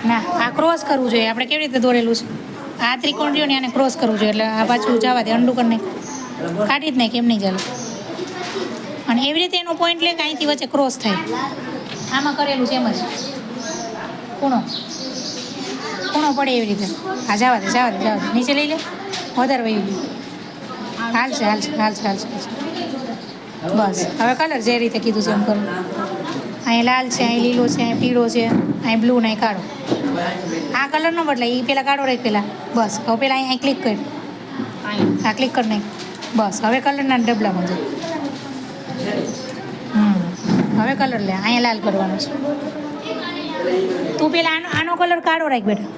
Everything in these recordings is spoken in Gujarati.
ના, આ ક્રોસ કરવું જોઈએ. આપણે કેવી રીતે દોરેલું છે? આ ત્રિકોણ રહ્યો ને આને ક્રોસ કરવું જોઈએ. એટલે આ પાછું જવા દે, અંડું કરી નાખ, કાઢી જ નાખ, એમ નહીં ચાલે. અને એવી રીતે એનો પોઈન્ટ લે કે અહીંથી વચ્ચે ક્રોસ થાય. આમાં કરેલું છે એમ જ ખૂણો પડે એવી રીતે. હા, જવા દે. નીચે લઈ લે, વધારે વહી ગયું. હાલશે. બસ હવે કલર જે રીતે કીધું છે એમ કરું. અહીં લાલ છે, અહીં લીલો છે, અહીં પીળો છે, અહીં બ્લુ ને અહીં કાળો. આ કલર નો બદલાય, એ પેલા કાળો રાખ પેલા. બસ હવે પેલા અહીં ક્લિક કર. હા, ક્લિક કર નાખ. બસ હવે કલરના ડબલામાં જાય. હવે કલર લે. અહીંયા લાલ કરવાનો છે. તું પેલા આનો કલર કાળો રાખ બેટા.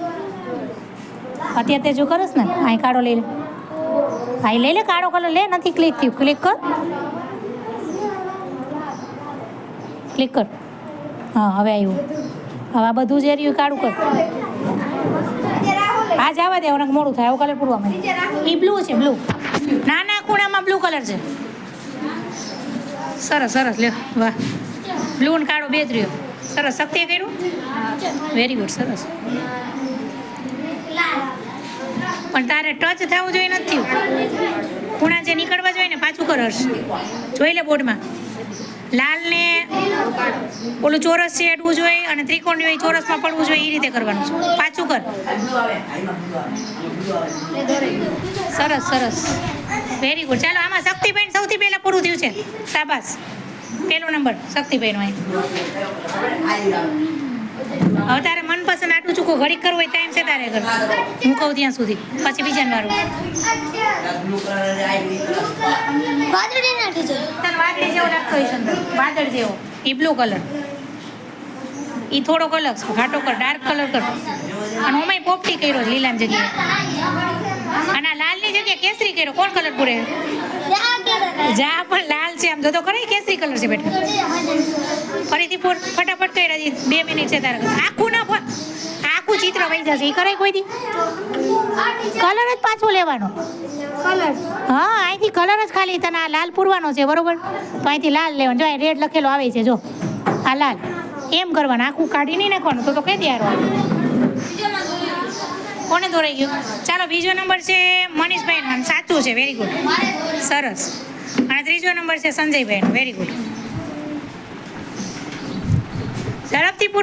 અત્યારે તે જો કરસ ને, અહીં કાળો લઈ લે. અહીં લઈ લે, કાળો કલર લે. નથી ક્લિક થયું, ક્લિક કર. હા, હવે આવ્યું. હવે આ બધું જે રહ્યું કાળું કર. હા, જવા દે, હવે મોડું થાય. આવો કલર પૂરવામાં એ બ્લુ છે, બ્લુ. નાના ખૂણામાં બ્લુ કલર છે. સરસ લે. વાહ, બ્લુ ને કાળો બે જ રહ્યો. સરસ. શક્તિએ કર્યું. Very good. સરસ. પણ તારે ટચ થવું જોઈએ, નથી થયું. ખૂણા જે નીકળવા જોઈએ ને પાછું કર. હર્ષ જોઈ લે બોર્ડમાં. લાલ ને ઓલું ચોરસ છે અડવું જોઈએ, અને ત્રિકોણ હોય ચોરસમાં પડવું જોઈએ. એ રીતે કરવાનું છે. પાછું કર. સરસ. Very good. ચાલો, આમાં શક્તિબેન સૌથી પહેલા પૂરું થયું છે. શાબાશ. પહેલો નંબર શક્તિબેન હોય. હવે તારે મનપસંદ આટલું ચૂકો ઘડીક કરવું હોય ટાઈમ છે તારે કર. હું કહું ત્યાં સુધી, પછી બીજાને વારું. વાદળી જેવો લાગતો હોય છે, વાદળ જેવો. એ બ્લુ કલર. એ થોડોક અલગ છે. ઘાટો કર, ડાર્ક કલર કર. અને ઓમાંય પોપટી કર્યો લીલાની જગ્યાએ. અને આ લાલની જગ્યાએ કેસરી કર્યો. કોણ કલર પૂરે? જા, પણ લાલ છે. આમ તો કરે કેસરી કલર છે બેટા. ફરીથી ફટાફટ કરી હજી 2 મિનિટ છે તારે. આખું ચિત્ર વહી જશે. એ કરાય કોઈ દી? કલર જ પાછો લેવાનો. હા, અહીંથી કલર જ ખાલી તને આ લાલ પૂરવાનો છે, બરોબર? તો અહીંથી લાલ લેવાનો. જો રેડ લખેલો આવે છે, જો આ લાલ. એમ કરવાનું. આખું કાઢી નહીં નાખવાનું. તો કઈ દે કોને દોરાઈ ગયું? ચાલો, બીજો નંબર છે મનીષભાઈ. સાચું છે. Very good. સરસ. અને ત્રીજો નંબર છે સંજયભાઈ. Very good. ઝડપથી પૂરું.